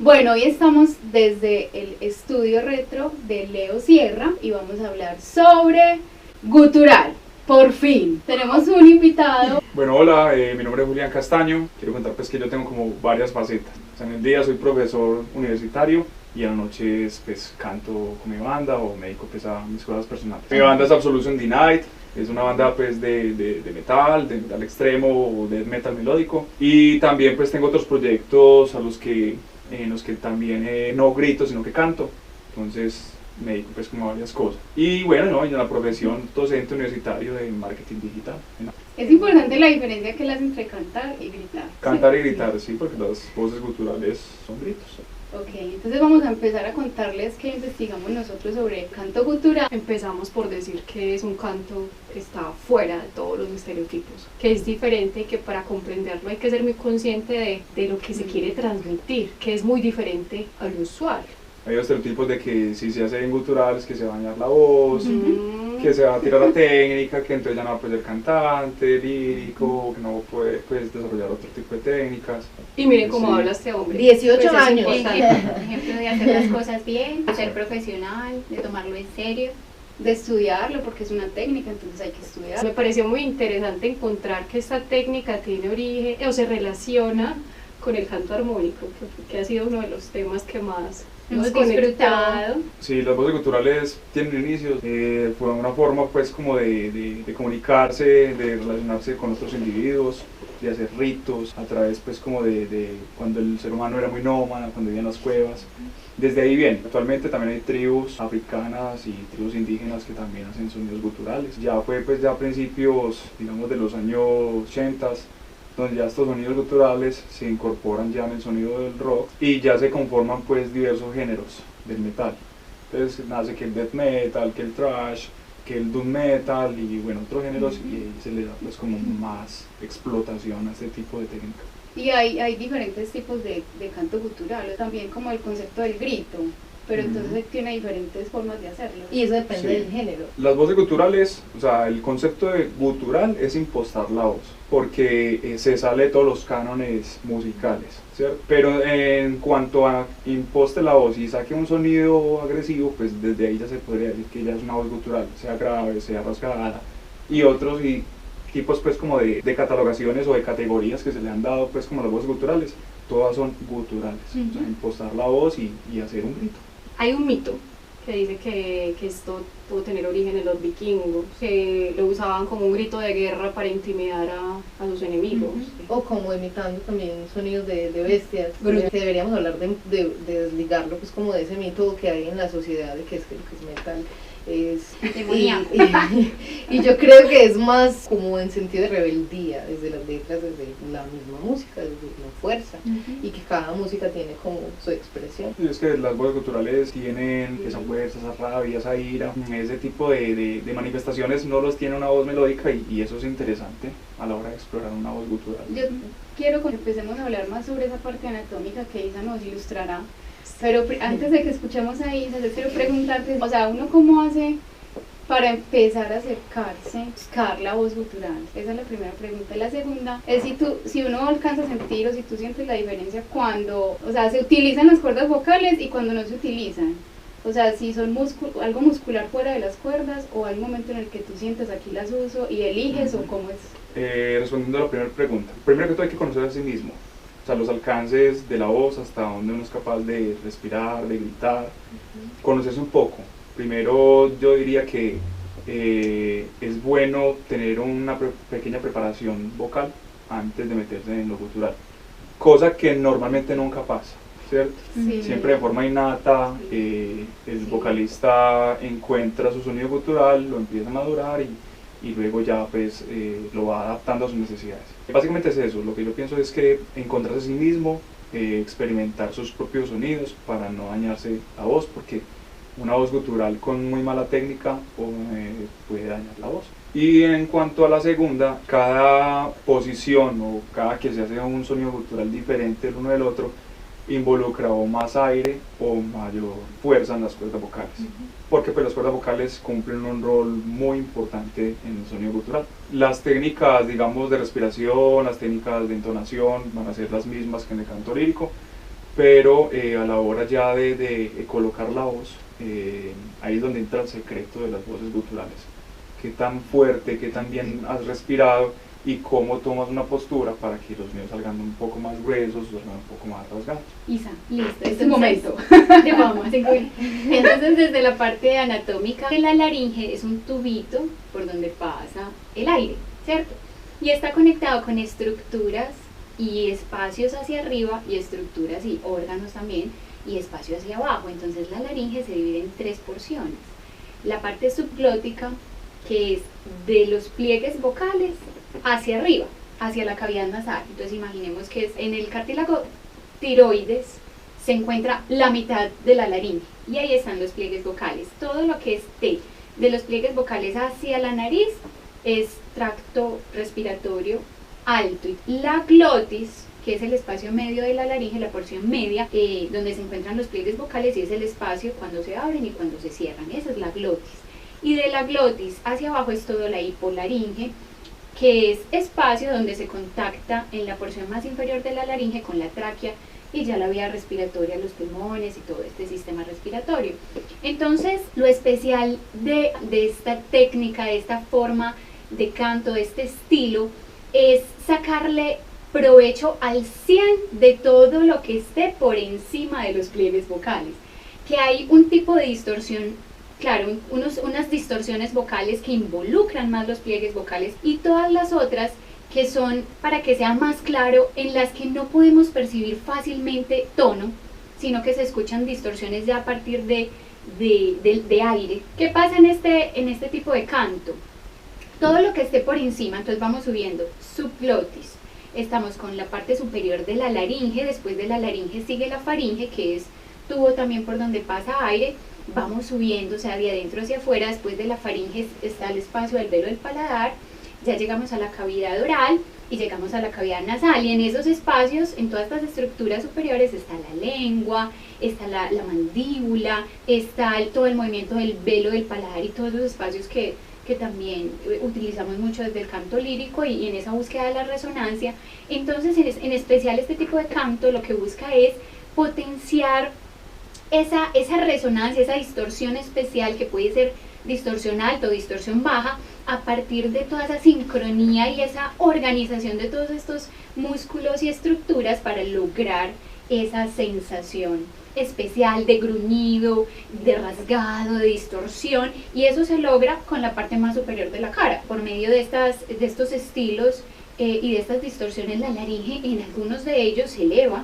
Bueno, hoy estamos desde el estudio retro de Leo Sierra y vamos a hablar sobre gutural. Por fin, tenemos un invitado. Bueno, hola, mi nombre es Julián Castaño. Quiero contar pues que yo tengo como varias facetas. O sea, en el día soy profesor universitario y en la noche pues canto con mi banda o me dedico pues a mis cosas personales. Mi banda es Absolution Denied. Es una banda pues de metal extremo o death metal melódico. Y también pues tengo otros proyectos en los que también no grito sino que canto. Entonces me dedico pues como a varias cosas. Y bueno, ¿no? En la profesión docente universitario de marketing digital. Es importante la diferencia que hace entre cantar y gritar. Cantar y gritar, sí, porque las voces guturales son gritos. Ok, entonces vamos a empezar a contarles qué investigamos nosotros sobre el canto gutural. Empezamos por decir que es un canto que está fuera de todos los estereotipos, que es diferente, que para comprenderlo hay que ser muy consciente de lo que se quiere transmitir, que es muy diferente al usual. Hay estereotipos de que si se hace en guturales, que se va a dañar la voz, que se va a tirar la técnica, que entonces ya no va a poder ser cantante, lírico, que no puede pues, desarrollar otro tipo de técnicas. Y miren cómo Sí. habla este hombre. 18 Pues es años. Ejemplo de hacer las cosas bien, de ser profesional, de tomarlo en serio. De estudiarlo porque es una técnica, entonces hay que estudiarlo. Me pareció muy interesante encontrar que esta técnica tiene origen o se relaciona con el canto armónico, que ha sido uno de los temas que más Hemos conectado. disfrutado. Sí, las voces guturales tienen inicios, fue una forma pues como de comunicarse, de relacionarse con otros individuos, de hacer ritos a través pues como de cuando el ser humano era muy nómada, cuando vivía en las cuevas. Desde ahí viene. Actualmente también hay tribus africanas y tribus indígenas que también hacen sonidos guturales. Ya fue pues ya a principios, digamos, de los años 80, donde ya estos sonidos guturales se incorporan ya en el sonido del rock y ya se conforman pues diversos géneros del metal. Entonces nace que el death metal, que el thrash, que el doom metal y bueno, otros géneros, y ahí se le da pues como más explotación a este tipo de técnicas. Y hay diferentes tipos de canto gutural, también como el concepto del grito, pero entonces tiene diferentes formas de hacerlo. Y eso depende Sí. del género. Las voces guturales, o sea, el concepto de gutural es impostar la voz, porque se sale de todos los cánones musicales, ¿cierto? Pero en cuanto a imposte la voz y saque un sonido agresivo, pues desde ahí ya se podría decir que ya es una voz gutural, sea grave, sea rasgada, y otros tipos pues como de catalogaciones o de categorías que se le han dado pues como las voces guturales, todas son guturales, o sea, impostar la voz y hacer un grito. Hay un mito que dice que esto pudo tener origen en los vikingos, que lo usaban como un grito de guerra para intimidar a sus enemigos. O como imitando también sonidos de bestias. Que deberíamos hablar de desligarlo, pues como de ese mito que hay en la sociedad de que es que lo que es metal es Demoníaco. y yo creo que es más como en sentido de rebeldía, desde las letras, desde la misma música, desde la fuerza, y que cada música tiene como su expresión. Y es que las voces guturales tienen esa fuerza, esa rabia, esa ira, ese tipo de manifestaciones no los tiene una voz melódica y eso es interesante a la hora de explorar una voz gutural. Yo quiero que empecemos a hablar más sobre esa parte anatómica que Isa nos ilustrará, pero antes de que escuchemos a Isa, yo quiero preguntarte, o sea, ¿uno cómo hace para empezar a acercarse, buscar la voz gutural? Esa es la primera pregunta. La segunda es si uno alcanza a sentir o si tú sientes la diferencia cuando, o sea, se utilizan las cuerdas vocales y cuando no se utilizan. O sea, si son algo muscular fuera de las cuerdas o hay un momento en el que tú sientes aquí las uso y eliges o cómo es. Respondiendo a la primera pregunta, primero que todo hay que conocer a sí mismo, o sea, los alcances de la voz, hasta donde uno es capaz de respirar, de gritar, conocerse un poco. Primero yo diría que es bueno tener una pequeña preparación vocal antes de meterse en lo gutural, cosa que normalmente nunca pasa, ¿cierto? Sí. Siempre de forma innata, el vocalista encuentra su sonido gutural, lo empieza a madurar y luego ya pues lo va adaptando a sus necesidades. Básicamente es eso, lo que yo pienso es que encontrarse a sí mismo, experimentar sus propios sonidos para no dañarse la voz, porque una voz gutural con muy mala técnica puede dañar la voz. Y en cuanto a la segunda, cada posición o cada que se hace un sonido gutural diferente el uno del otro, involucra o más aire o mayor fuerza en las cuerdas vocales, porque pues las cuerdas vocales cumplen un rol muy importante en el sonido gutural. Las técnicas, digamos, de respiración, las técnicas de entonación van a ser las mismas que en el canto lírico, pero a la hora ya de colocar la voz, ahí es donde entra el secreto de las voces guturales. Qué tan fuerte, qué tan bien has respirado y cómo tomas una postura para que los míos salgan un poco más gruesos, salgan un poco más rasgados. Isa, listo. Este momento. Ya vamos. Entonces, desde la parte anatómica, la laringe es un tubito por donde pasa el aire, ¿cierto? Y está conectado con estructuras y espacios hacia arriba y estructuras y órganos también y espacio hacia abajo. Entonces la laringe se divide en 3 porciones. La parte subglótica, que es de los pliegues vocales hacia arriba, hacia la cavidad nasal. Entonces imaginemos que es en el cartílago tiroides se encuentra la mitad de la laringe y ahí están los pliegues vocales. Todo lo que esté de los pliegues vocales hacia la nariz es tracto respiratorio alto. Y la glotis, que es el espacio medio de la laringe, la porción media, donde se encuentran los pliegues vocales, y es el espacio cuando se abren y cuando se cierran. Esa es la glotis. Y de la glotis hacia abajo es todo la hipolaringe, que es espacio donde se contacta en la porción más inferior de la laringe con la tráquea y ya la vía respiratoria, los pulmones y todo este sistema respiratorio. Entonces, lo especial de esta técnica, de esta forma de canto, de este estilo, es sacarle provecho al 100 de todo lo que esté por encima de los pliegues vocales. Que hay un tipo de distorsión, claro, unas distorsiones vocales que involucran más los pliegues vocales y todas las otras que son, para que sea más claro, en las que no podemos percibir fácilmente tono, sino que se escuchan distorsiones ya a partir de aire. ¿Qué pasa en este tipo de canto? Todo lo que esté por encima, entonces vamos subiendo, subglotis, estamos con la parte superior de la laringe, después de la laringe sigue la faringe, que es tubo también por donde pasa aire, vamos subiendo, o sea, de adentro hacia afuera, después de la faringe está el espacio del velo del paladar, ya llegamos a la cavidad oral y llegamos a la cavidad nasal, y en esos espacios, en todas estas estructuras superiores está la lengua, está la mandíbula, está todo el movimiento del velo del paladar y todos los espacios que también utilizamos mucho desde el canto lírico y en esa búsqueda de la resonancia. Entonces, en especial este tipo de canto lo que busca es potenciar esa resonancia, esa distorsión especial que puede ser distorsión alta o distorsión baja, a partir de toda esa sincronía y esa organización de todos estos músculos y estructuras para lograr esa sensación especial de gruñido, de rasgado, de distorsión, y eso se logra con la parte más superior de la cara, por medio de estos estilos y de estas distorsiones. La laringe en algunos de ellos se eleva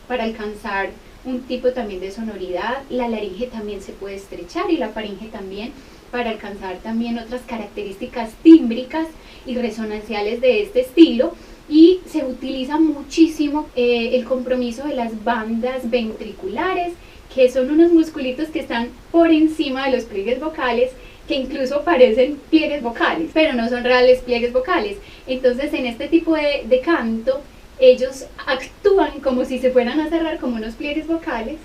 para alcanzar un tipo también de sonoridad, la laringe también se puede estrechar y la faringe también, para alcanzar también otras características tímbricas y resonanciales de este estilo. Y se utiliza muchísimo el compromiso de las bandas ventriculares, que son unos musculitos que están por encima de los pliegues vocales, que incluso parecen pliegues vocales, pero no son reales pliegues vocales. Entonces, en este tipo de canto, ellos actúan como si se fueran a cerrar como unos pliegues vocales,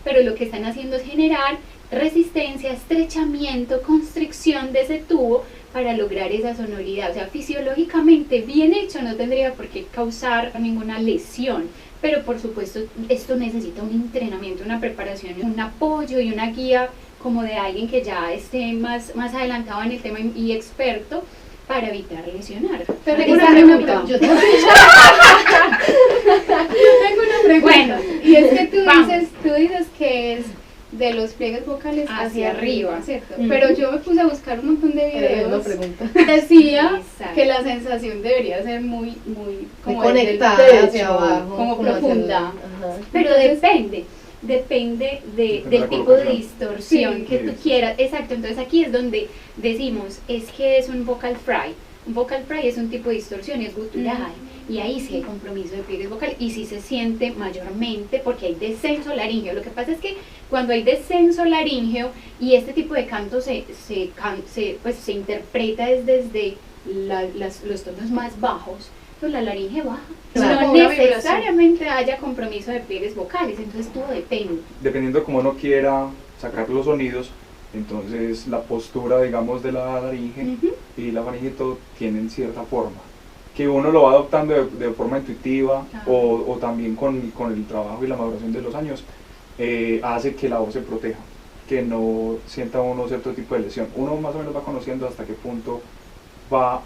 pero lo que están haciendo es generar resistencia, estrechamiento, constricción de ese tubo para lograr esa sonoridad. O sea, fisiológicamente bien hecho no tendría por qué causar ninguna lesión, pero por supuesto esto necesita un entrenamiento, una preparación, un apoyo y una guía como de alguien que ya esté más adelantado en el tema y experto, para evitar lesionar. Pero tengo una pregunta. Yo tengo una pregunta. Bueno, y es que tú dices que es de los pliegues vocales hacia arriba, ¿cierto? Pero yo me puse a buscar un montón de videos. Decía que la sensación debería ser muy como conectada hacia abajo, como profunda. Pero depende del tipo de distorsión que tú quieras. Exacto, entonces aquí es donde decimos, es que es un vocal fry. Un vocal fry es un tipo de distorsión y es gutural. Y ahí sí hay compromiso de pliegues vocales y sí se siente mayormente porque hay descenso laríngeo. Lo que pasa es que cuando hay descenso laríngeo y este tipo de canto se interpreta desde los tonos más bajos, pues la laringe baja. Claro. No necesariamente haya compromiso de pliegues vocales, entonces todo depende. Dependiendo de cómo uno quiera sacar los sonidos, entonces la postura, digamos, de la laringe y la faringe todo tienen cierta forma. que uno lo va adoptando de forma intuitiva Ah. o también con el trabajo y la maduración de los años, hace que la voz se proteja, que no sienta uno cierto tipo de lesión. Uno más o menos va conociendo hasta qué punto va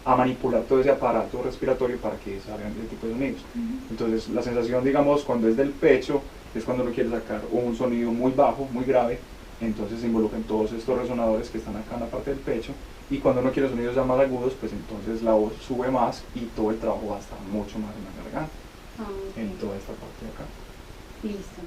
a manipular todo ese aparato respiratorio para que salgan ese tipo de sonidos. Entonces la sensación, digamos, cuando es del pecho, es cuando uno quiere sacar un sonido muy bajo, muy grave, entonces se involucran todos estos resonadores que están acá en la parte del pecho, y cuando uno quiere sonidos ya más agudos, pues entonces la voz sube más y todo el trabajo va a estar mucho más en la garganta, Ah, ok. en toda esta parte de acá. Listo.